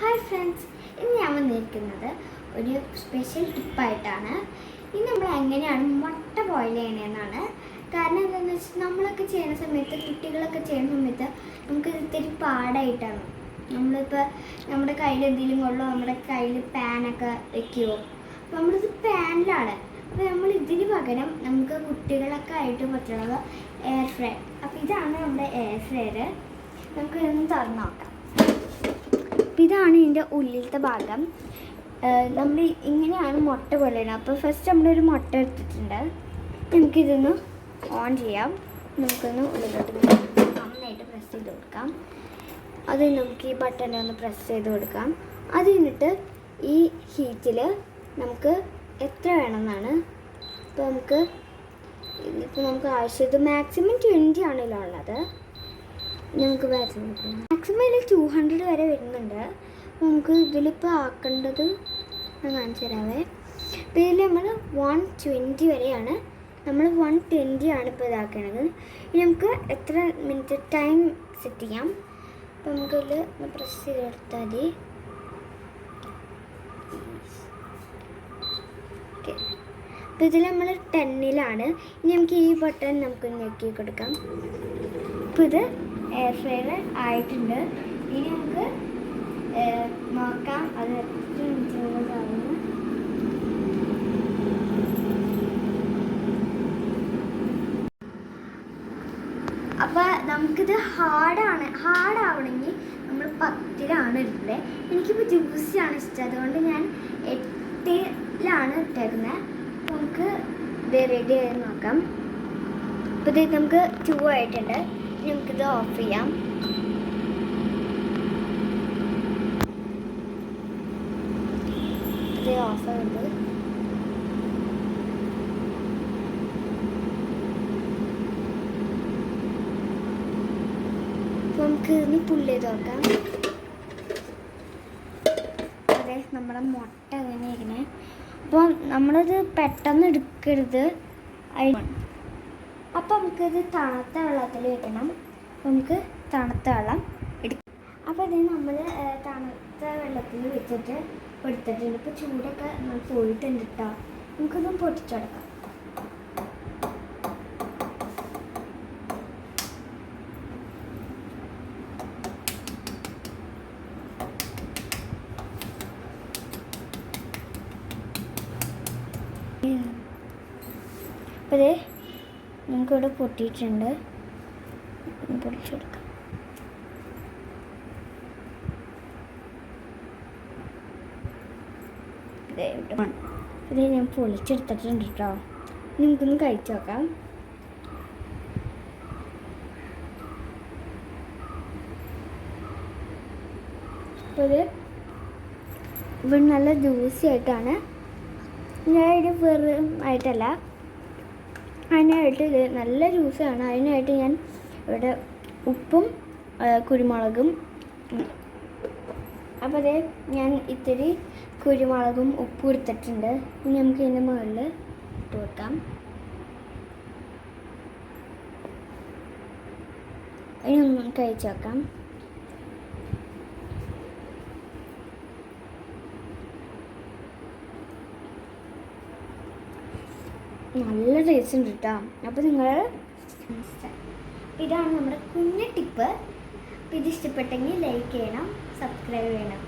Hi friends, ഇന്ന് ഞാൻ വന്നിരിക്കുന്നത് ഒരു സ്പെഷ്യൽ ടിപ്പായിട്ടാണ്. ഇന്ന് നമ്മൾ എങ്ങനെയാണ് മുട്ട ബോയിൽ ചെയ്യണമെന്നാണ്. കാരണം എന്താണെന്ന് വെച്ചാൽ നമ്മളൊക്കെ ചെയ്യുന്ന സമയത്ത്, കുട്ടികളൊക്കെ ചെയ്യുന്ന സമയത്ത് നമുക്ക് ഇത്തിരി പാടായിട്ടാണ്. നമ്മളിപ്പോൾ നമ്മുടെ കയ്യിൽ എന്തെങ്കിലും കൊള്ളോ, നമ്മുടെ കയ്യിൽ പാനൊക്കെ വെക്കുമോ, അപ്പോൾ നമ്മളിത് പാനിലാണ്. അപ്പോൾ നമ്മൾ ഇതിന് പകരം നമുക്ക് കുട്ടികളൊക്കെ ആയിട്ട് പറ്റുള്ളത് എയർ ഫ്രയർ. അപ്പോൾ ഇതാണ് നമ്മുടെ എയർ ഫ്രയർ. നമുക്ക് ഇതൊന്ന് തുറന്ന് നോക്കാം. അപ്പോൾ ഇതാണ് ഇതിൻ്റെ ഉള്ളിലത്തെ ഭാഗം. നമ്മൾ ഇങ്ങനെയാണ് മുട്ട പോലെ ഇടുന്നത്. അപ്പോൾ ഫസ്റ്റ് നമ്മളൊരു മുട്ട എടുത്തിട്ടുണ്ട്. നമുക്കിതൊന്ന് ഓൺ ചെയ്യാം. നമുക്കൊന്ന് ഉള്ളിലോട്ട് നന്നായിട്ട് പ്രസ് ചെയ്ത് കൊടുക്കാം. അത് നമുക്ക് ഈ ബട്ടണിൽ ഒന്ന് പ്രസ് ചെയ്ത് കൊടുക്കാം. അത് കഴിഞ്ഞിട്ട് ഈ ഹീറ്റിൽ നമുക്ക് എത്ര വേണമെന്നാണ്. ഇപ്പോൾ നമുക്ക് ആവശ്യം മാക്സിമം 20 ആണല്ലോ ഉള്ളത്. നമുക്ക് മാക്സിമം ഇതിൽ 200 വരെ വരുന്നുണ്ട്. നമുക്ക് ഇതിലിപ്പോൾ ആക്കേണ്ടത് ഞാൻ കാണിച്ചു തരാവേ. ഇപ്പോൾ ഇതിൽ നമ്മൾ 120 വരെയാണ്. നമ്മൾ 120 ആണ് ഇപ്പോൾ ഇതാക്കണത്. ഇനി നമുക്ക് എത്ര മിനിറ്റ് ടൈം സെറ്റ് ചെയ്യാം. അപ്പോൾ നമുക്കിതിൽ പ്രസ് ചെയ്ത് കൊടുത്താൽ മതി. ഓക്കെ, അപ്പോൾ ഇതിൽ നമ്മൾ 10ലാണ്. ഇനി നമുക്ക് ഈ ബട്ടൺ നമുക്ക് ഞെക്കി കൊടുക്കാം. അപ്പോൾ ഇത് എയർ ഫ്രയർ ആയിട്ടുണ്ട്. ഇനി നമുക്ക് നോക്കാം അത് എത്ര മിനിറ്റുള്ളതാകുന്നു. അപ്പോൾ നമുക്കിത് ഹാർഡാവണമെങ്കിൽ നമ്മൾ 10ലാണ് ഇട്ടത്. എനിക്കിപ്പോൾ ജ്യൂസിയാണ് ഇഷ്ടം, അതുകൊണ്ട് ഞാൻ 8ലാണ് ഇട്ടേക്കുന്നത്. നമുക്ക് ഇത് റെഡി ആയി നോക്കാം. അപ്പോൾ ഇത് നമുക്ക് 2 ആയിട്ടുണ്ട്. നമുക്കിത് ഓഫ് ചെയ്യാം. ഇത് ഓഫ് ആയിട്ട് നമുക്ക് ഇനി പുള്ളി ചെയ്ത് നോക്കാം. അതെ, നമ്മുടെ മുട്ട അങ്ങനെ ഇങ്ങനെ. അപ്പോൾ നമ്മളത് പെട്ടെന്ന് എടുക്കരുത്. അപ്പോൾ നമുക്കിത് തണുത്ത വെള്ളത്തിൽ വെക്കണം. നമുക്ക് തണുത്ത വെള്ളം എടുക്കാം. അപ്പോൾ ഇത് നമ്മൾ തണുത്ത വെള്ളത്തിൽ വെച്ചിട്ട് എടുത്തിട്ടുണ്ട്. ഇപ്പോൾ ചൂടൊക്കെ പോയിട്ടുണ്ട് കേട്ടോ. നമുക്കിതും പൊട്ടിച്ചെടുക്കാം. അപ്പോൾ ഇത് നമുക്കിവിടെ പൊട്ടിയിട്ടുണ്ട്. പൊടിച്ചെടുക്കാം. ഇത് ഞാൻ പൊളിച്ചെടുത്തിട്ടുണ്ട് കേട്ടോ. നമുക്കൊന്ന് കഴിച്ചു നോക്കാം. അപ്പോൾ ഇത് ഇവിടെ നല്ല ജ്യൂസി ആയിട്ടാണ്. ഞാൻ ഇത് വെറും ആയിട്ടല്ല, അതിനായിട്ട് ഇത് നല്ല ജ്യൂസാണ്. അതിനായിട്ട് ഞാൻ ഇവിടെ ഉപ്പും കുരുമുളകും. അപ്പോൾ അതേ ഞാൻ ഇത്തിരി കുരുമുളകും ഉപ്പും എടുത്തിട്ടുണ്ട്. ഇനി നമുക്ക് ഇതിൻ്റെ മുകളിൽ ഇട്ട് കൊടുക്കാം. ഇനി ഒന്ന് കഴിച്ച് വെക്കാം. നല്ല ടേസ്റ്റ് ഉണ്ട് കേട്ടോ. അപ്പോൾ ഇതാണ് നമ്മുടെ കുഞ്ഞു ടിപ്പ്. ഇത് ഇഷ്ടപ്പെട്ടെങ്കിൽ ലൈക്ക് ചെയ്യണം, സബ്സ്ക്രൈബ് ചെയ്യണം.